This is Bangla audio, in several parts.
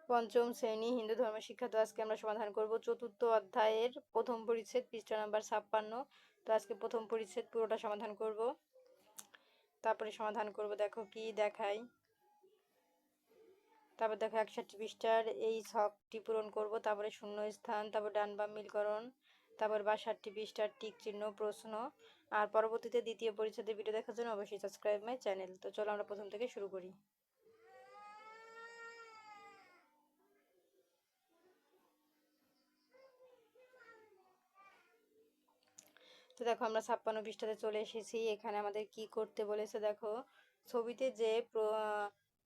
পঞ্চম শ্রেণী হিন্দু ধর্ম শিক্ষা। তো আজকে আমরা সমাধান করব চতুর্থ অধ্যায়ের প্রথম পরিচ্ছেদ, পৃষ্ঠা নাম্বার 56। তো আজকে প্রথম পরিচ্ছেদ পুরোটা সমাধান করব, তারপরে সমাধান করব। দেখো কি দেখাই, তারপর দেখো 61 পৃষ্ঠার এই ছকটি পূরণ করব, তারপরে শূন্য স্থান, তারপর ডান বাম মিলকরণ, তারপর 62 পৃষ্ঠার টিক চিহ্ন প্রশ্ন। আর পরবর্তীতে দ্বিতীয় পরিচ্ছেদের ভিডিও দেখার জন্য অবশ্যই সাবস্ক্রাইব মাই চ্যানেল। তো চলো আমরা প্রথম থেকে শুরু করি। তো দেখো আমরা 56 পৃষ্ঠাতে চলে এসেছি। এখানে আমাদের কি করতে বলেছে দেখো, ছবিতে যে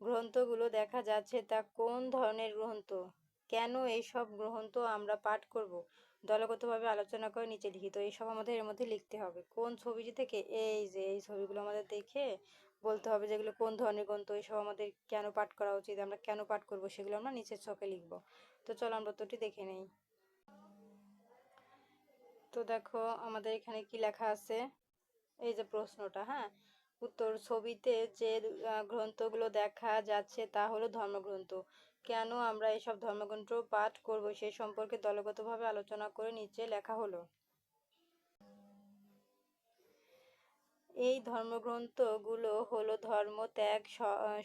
গ্রন্থগুলো দেখা যাচ্ছে তা কোন ধরনের গ্রন্থ, কেন এইসব গ্রন্থ আমরা পাঠ করব, দলগতভাবে আলোচনা করে নিচে লিখিত। এইসব আমাদের এর মধ্যে লিখতে হবে। কোন ছবিটি থেকে, এই যে এই ছবিগুলো আমাদের দেখে বলতে হবে যেগুলো কোন ধরনের গ্রন্থ, এইসব আমাদের কেন পাঠ করা উচিত, আমরা কেন পাঠ করব, সেগুলো আমরা নিচের ছকে লিখব। তো চলো আমরা উত্তরটি দেখে নেই। তো দেখো আমাদের এখানে কি লেখা আছে, এই যে প্রশ্নটা, হ্যাঁ, উত্তর, ছবিতে যে গ্রন্থগুলো দেখা যাচ্ছে তা হলো ধর্মগ্রন্থ। কেন আমরা এসব ধর্মগ্রন্থ পাঠ করব সে সম্পর্কে দলগতভাবে আলোচনা করে নিচে লেখা হলো। এই ধর্মগ্রন্থগুলো হলো ধর্ম, ত্যাগ,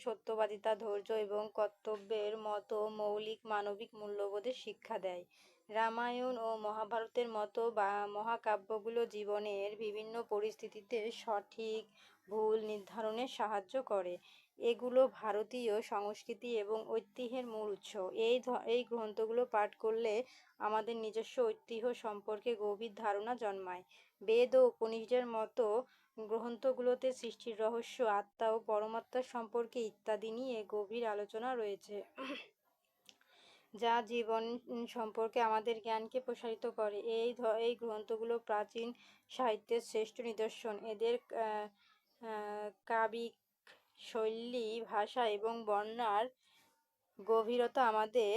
সত্যবাদিতা, ধৈর্য এবং কর্তব্যের মতো মৌলিক মানবিক মূল্যবোধের শিক্ষা দেয়। রামায়ণ ও মহাভারতের মতো বা মহাকাব্যগুলো জীবনের বিভিন্ন পরিস্থিতিতে সঠিক ভুল নির্ধারণে সাহায্য করে। এগুলো ভারতীয় সংস্কৃতি এবং ঐতিহ্যের মূল উৎস। এই গ্রন্থগুলো পাঠ করলে আমাদের নিজস্ব ঐতিহ্য সম্পর্কে গভীর ধারণা জন্মায়। বেদ ও উপনিষদের মতো গ্রন্থগুলোতে সৃষ্টির রহস্য, আত্মা ও পরমাত্মা সম্পর্কে ইত্যাদি নিয়ে গভীর আলোচনা রয়েছে, যা জীবন সম্পর্কে আমাদের জ্ঞানকে প্রসারিত করে। এই গ্রন্থগুলো প্রাচীন সাহিত্যের শ্রেষ্ঠ নিদর্শন। এদের কাব্যিক শৈলী, ভাষা এবং বর্ণনার গভীরতা আমাদের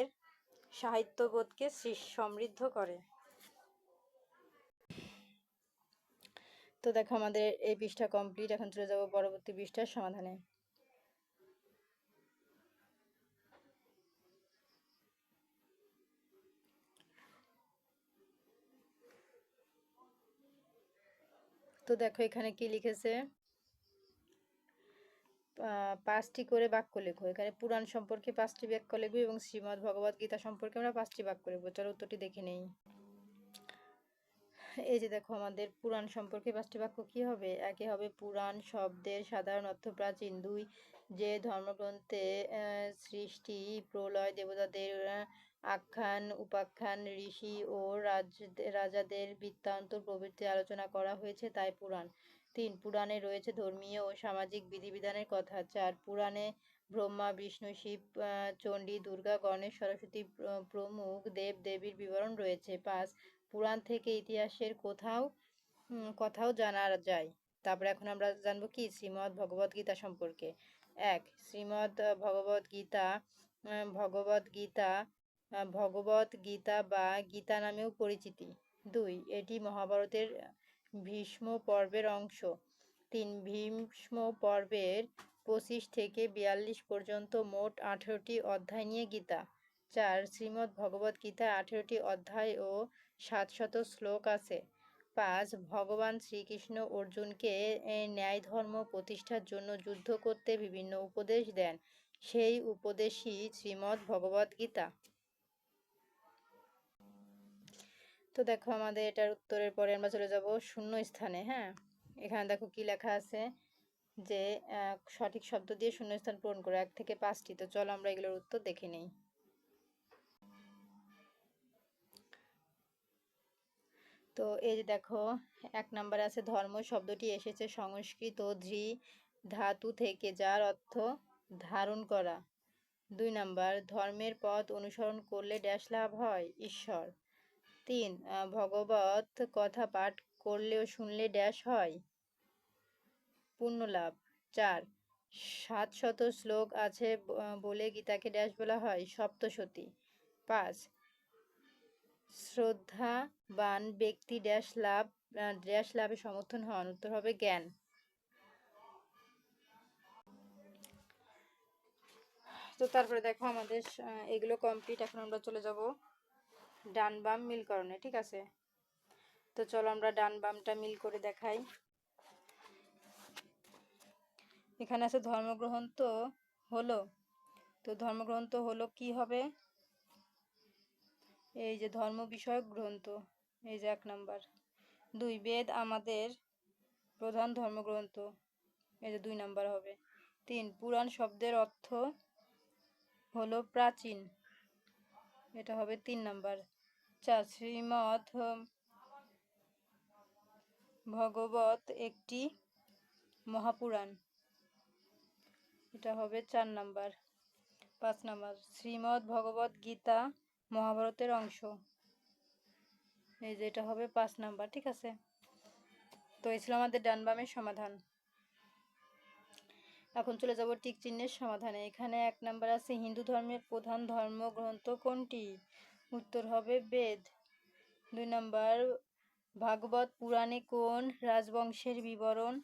সাহিত্যবোধকে সমৃদ্ধ করে। তো দেখো আমাদের এই পৃষ্ঠা কমপ্লিট। এখন চলে যাব পরবর্তী পৃষ্ঠার সমাধানে। তো দেখো এখানে কি লিখেছে, 5টি করে বাক্য লেখো। এখানে পুরাণ সম্পর্কে 5টি বাক্য লিখবে এবং শ্রীমদ্ ভগবদ গীতা সম্পর্কে আমরা 5টি বাক্য লিখবো। চলো উত্তরটি দেখে নেই। এই যে দেখো আমাদের পুরাণ সম্পর্কে 5টি বাক্য কি হবে। একে হবে পুরাণ শব্দের সাধারণ অর্থ প্রাচীন। 2, যে ধর্মগ্রন্থে সৃষ্টি, প্রলয়, দেবতাদের আখ্যান, উপাখ্যান, ঋষি ও রাজাদের বৃত্তান্ত প্রভৃতি আলোচনা করা হয়েছে তাই পুরাণ। 3, পুরাণে রয়েছে ধর্মীয় ও সামাজিক বিধিবিধানের কথা। 4, পুরাণে ব্রহ্মা, বিষ্ণু, শিব, চণ্ডী, দুর্গা, গণেশ, সরস্বতী প্রমুখ দেব দেবীর বিবরণ রয়েছে। 5, পুরাণ থেকে ইতিহাসের কথাও জানা যায়। তারপরে এখন আমরা জানবো কি শ্রীমদ্ ভগবদ গীতা সম্পর্কে। 1, শ্রীমদ্ ভগবদ গীতা ভগবদ গীতা বা গীতা নামেও পরিচিতি। 2, এটি মহাভারতের ভীষ্ম পর্বের অংশ। 3, ভীষ্ম পর্বের 25 থেকে 42 পর্যন্ত মোট 18টি অধ্যায় নিয়ে গীতা। 4, শ্রীমদ্ ভগবদ গীতায় 18টি অধ্যায় ও 700 শ্লোক আছে। 5, ভগবান শ্রীকৃষ্ণ অর্জুনকে ন্যায় ধর্ম প্রতিষ্ঠার জন্য যুদ্ধ করতে বিভিন্ন উপদেশ দেন। সেই উপদেশই শ্রীমদ্ ভগবদ গীতা। তো দেখো আমাদের এটার উত্তরের পরে আমরা চলে যাব শূন্য স্থানে। হ্যাঁ, এখানে দেখো কি লেখা আছে যে সঠিক শব্দ দিয়ে শূন্য স্থান পূরণ করো, 1 থেকে 5টি। তো চলো আমরা এগুলোর উত্তর দেখে নেই। তো এই যে দেখো 1 নম্বরে আছে ধর্ম শব্দটি এসেছে সংস্কৃত ধৃ ধাতু থেকে, যার অর্থ ধারণ করা। 2 নম্বর, ধর্মের পথ অনুসরণ করলে ড্যাশ লাভ হয়, ঈশ্বর। 3, ভগবত কথা পাঠ করলে ও শুনলে ড্যাশ হয়, পুণ্য লাভ। 4, 700 শ্লোক আছে বলে গীতাকে ড্যাশ বলা হয়, সপ্তশতী। 5, শ্রদ্ধাবান ব্যক্তি ড্যাশ লাভে সমর্থন হন, উত্তর হবে জ্ঞান। তো তারপরে দেখো আমাদের এগুলো কমপ্লিট। এখন আমরা চলে যাব ডান বাম মিলকরণে, ঠিক আছে। তো চলো আমরা ডান বামটা মিল করে দেখাই। এখানে আছে ধর্মগ্রন্থ হলো, তো ধর্মগ্রন্থ হলো কি হবে, এই যে ধর্ম বিষয়ক গ্রন্থ, এই যে 1 নাম্বার। 2 বেদ আমাদের প্রধান ধর্মগ্রন্থ, এই যে 2 নাম্বার হবে। 3 পুরাণ শব্দের অর্থ হলো প্রাচীন, এটা হবে 3 নাম্বার। 4 শ্রীমদ্ ভগবত একটি মহাপুরাণ, এটা হবে 4 নাম্বার। 5 নাম্বার শ্রীমদ্ ভগবত গীতা মহাভারতের অংশ, এই যে এটা হবে 5 নাম্বার, ঠিক আছে। তো এই ছিল আমাদের ডান বামের সমাধান। এখন চলে যাব টিক চিহ্নের সমাধানে। এখানে 1 নাম্বার আছে হিন্দু ধর্মের প্রধান ধর্মগ্রন্থ কোনটি, উত্তর হবে বেদ। 2 নাম্বার ভাগবত পুরাণে কোন রাজবংশের বিবরণ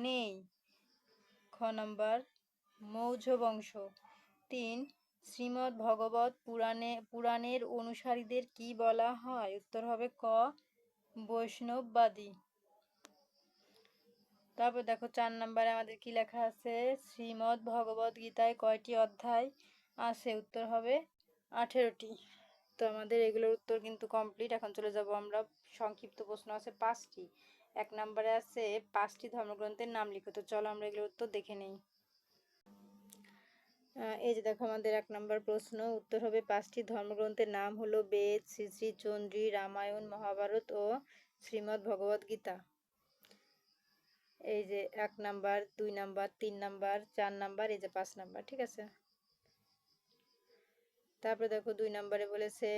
নেই, খ নাম্বার মৌর্য বংশ। 3 শ্রীমদ্ ভগবত পুরাণের অনুসারীদের কি বলা হয়, উত্তর হবে ক বৈষ্ণববাদী। তারপর দেখো 4 নাম্বারে আমাদের কি লেখা আছে, শ্রীমদ্ ভগবত গীতায় কয়টি অধ্যায় আছে, উত্তর হবে 18টি। তো আমাদের এগুলোর উত্তর কিন্তু কমপ্লিট। এখন চলে যাব আমরা, সংক্ষিপ্ত প্রশ্ন আছে 5টি। 1 নাম্বারে আছে 5টি ধর্মগ্রন্থের নাম লিখো। তো চলো আমরা এগুলোর উত্তর দেখে নেই। এই যে দেখো আমাদের 1 নাম্বার প্রশ্ন, উত্তর হবে 5টি ধর্মগ্রন্থের নাম হলো বেদ, শ্রী শ্রী চণ্ডী, রামায়ণ, মহাভারত ও শ্রীমদ্ ভগবত গীতা। এই যে 1 নাম্বার, 2 নাম্বার, 3 নাম্বার, 4 নাম্বার, এই যে 5 নাম্বার, ঠিক আছে। তারপরে দেখো 2 নাম্বারে বলেছে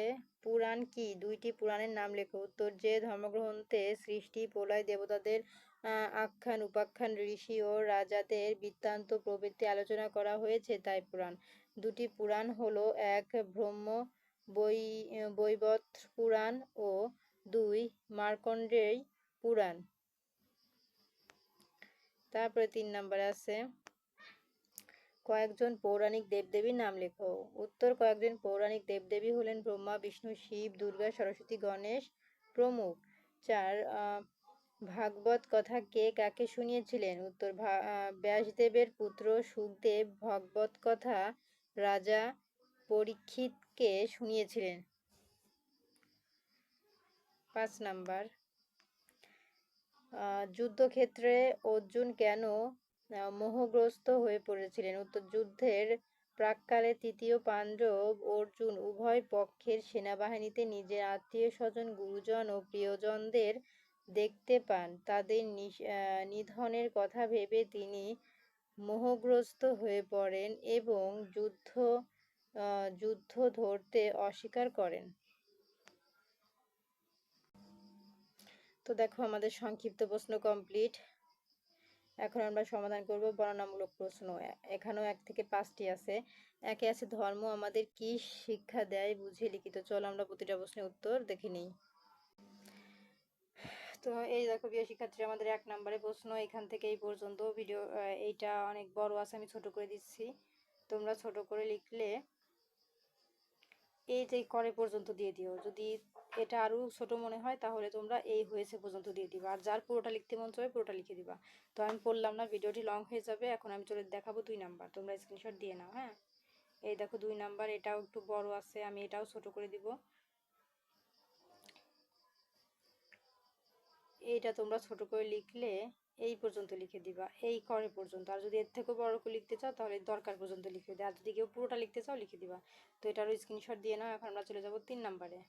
পুরাণ কি, 2টি পুরাণের নাম লেখো। উত্তর যে ধর্মগ্রন্থে সৃষ্টি, প্রলয়, দেবতাদের আখ্যান, উপাখ্যান, ঋষি ও রাজাদের বৃত্তান্ত প্রভৃতি আলোচনা করা হয়েছে তাই পুরাণ। 2টি পুরাণ হলো, 1 ব্রহ্ম বৈবর্ত পুরাণ ও 2 মার্কণ্ডেয় পুরাণ। তারপরে 3 নাম্বার আছে কয়েকজন পৌরাণিক দেবদেবীর নাম লেখো। উত্তর কয়েকজন পৌরাণিক দেবদেবী হলেন ব্রহ্মা, বিষ্ণু, শিব, দুর্গা, সরস্বতী, গণেশ প্রমুখ। 4 ভাগবত কথা কে কাকে শুনিয়েছিলেন, উত্তর ব্যাসদেবের পুত্র সুখদেব ভাগবত কথা রাজা পরীক্ষিতকে শুনিয়েছিলেন। 5 নাম্বার যুদ্ধক্ষেত্রে অর্জুন কেন মোহগ্রস্ত হয়ে পড়েছিলেন, উত্তর যুদ্ধের প্রাক্কালে তৃতীয় পাণ্ডব অর্জুন উভয় পক্ষের সেনাবাহিনীতে নিজের আত্মীয় স্বজন, গুরুজন ও প্রিয়জনদের দেখতে পান, তাদের নিধনের কথা ভেবে তিনি মোহগ্রস্ত হয়ে পড়েন এবং যুদ্ধ ধরতে অস্বীকার করেন। তো দেখো আমাদের সংক্ষিপ্ত প্রশ্ন কমপ্লিট। এখন আমরা সমাধান করব বর্ণনামূলক প্রশ্ন। এখানেও 1 থেকে 5টি আছে। 1 আছে ধর্ম আমাদের কি শিক্ষা দেয়, বুঝে লিখিত। চলো আমরা প্রতিটা প্রশ্নের উত্তর দেখে নিই। তো এই দেখো প্রিয় শিক্ষার্থী, আমাদের 1 নম্বরে প্রশ্ন এখান থেকে এই পর্যন্ত। ভিডিও এইটা অনেক বড় আছে, আমি ছোট করে দিচ্ছি, তোমরা ছোট করে লিখলে এই যে করে পর্যন্ত দিয়ে দিও। যদি এটা আরো ছোট মনে হয় তাহলে তোমরা এই হয়েছে পর্যন্ত দিয়ে দিবা, আর যার পুরোটা লিখতে মন চায় পুরোটা লিখে দিবা। তো আমি পড়লাম না, ভিডিওটি লং হয়ে যাবে। এখন আমি চলে দেখাবো 2 নাম্বার, তোমরা স্ক্রিনশট দিয়ে নাও। হ্যাঁ, এই দেখো 2 নাম্বার, এটাও একটু বড় আছে, আমি এটাও ছোট করে দিব। এইটা তোমরা ছোট করে লিখলে এই পর্যন্ত লিখে দিবা, এই করে পর্যন্ত। আর যদি এর থেকেও বড় করে লিখতে চাও তাহলে দরকার পর্যন্ত লিখে দিবা, আর যদি কেউ পুরোটা লিখতে চাও লিখে দিবা। তো এটারও স্ক্রিনশট দিয়ে নাও। এখন আমরা চলে যাব 3 নাম্বারে।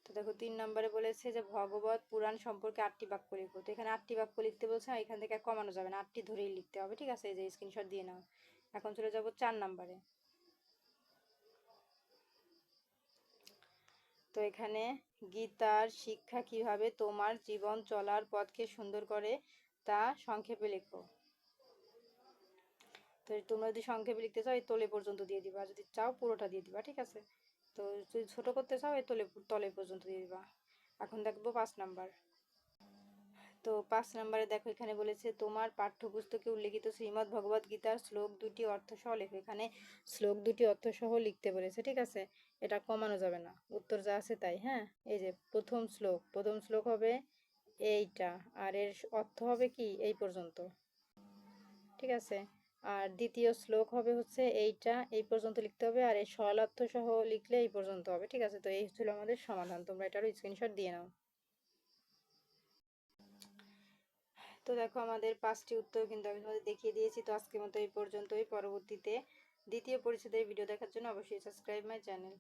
তো দেখো 3 নাম্বারে বলেছে যে ভগবত পুরাণ সম্পর্কে 8টি বাক্য লিখো। তো এখানে 8টি বাক্য লিখতে বলছে, এখান থেকে আর কমানো যাবে না, 8টি ধরেই লিখতে হবে, ঠিক আছে। এই যে স্ক্রিনশট দিয়ে নাও। এখন চলে যাব 4 নাম্বারে। তো এখানে গীতার শিক্ষা কিভাবে তোমার জীবন চলার পথকে সুন্দর করে তা সংক্ষেপে লেখো। তো তোমরা যদি সংক্ষেপে লিখতে চাও এই তলে পর্যন্ত দিয়ে দিবা, যদি চাও পুরোটা দিয়ে দিবা, ঠিক আছে। তো যদি ছোট করতে চাও এই তলে পর্যন্ত দিয়ে দিবা। এখন দেখবো 5 নাম্বার। তো 5 নম্বরে দেখো এখানে বলেছে তোমার পাঠ্যপুস্তকে উল্লেখিত শ্রীমদ্ ভগবদ গীতার শ্লোক দুটি অর্থসহ লেখো। এখানে শ্লোক দুটি অর্থসহ লিখতে বলেছে, ঠিক আছে, এটা কমানো যাবে না, উত্তর যা আছে তাই। হ্যাঁ, এই যে প্রথম শ্লোক হবে এইটা, আর এর অর্থ হবে কি এই পর্যন্ত, ঠিক আছে। আর দ্বিতীয় শ্লোক হবে হচ্ছে এইটা, এই পর্যন্ত লিখতে হবে, আর এই সরলার্থ সহ লিখলে এই পর্যন্ত হবে, ঠিক আছে। তো এই ছিল আমাদের সমাধান, তোমরা এটারও স্ক্রিনশট দিয়ে নাও। তো দেখো আমাদের 5টি উত্তর কিন্তু আমি তোমাদের দেখিয়ে দিয়েছি। তো আজকের মতো এই পর্যন্তই। পরবর্তীতে দ্বিতীয় পরিচ্ছেদের ভিডিও দেখার জন্য অবশ্যই সাবস্ক্রাইব মাই চ্যানেল।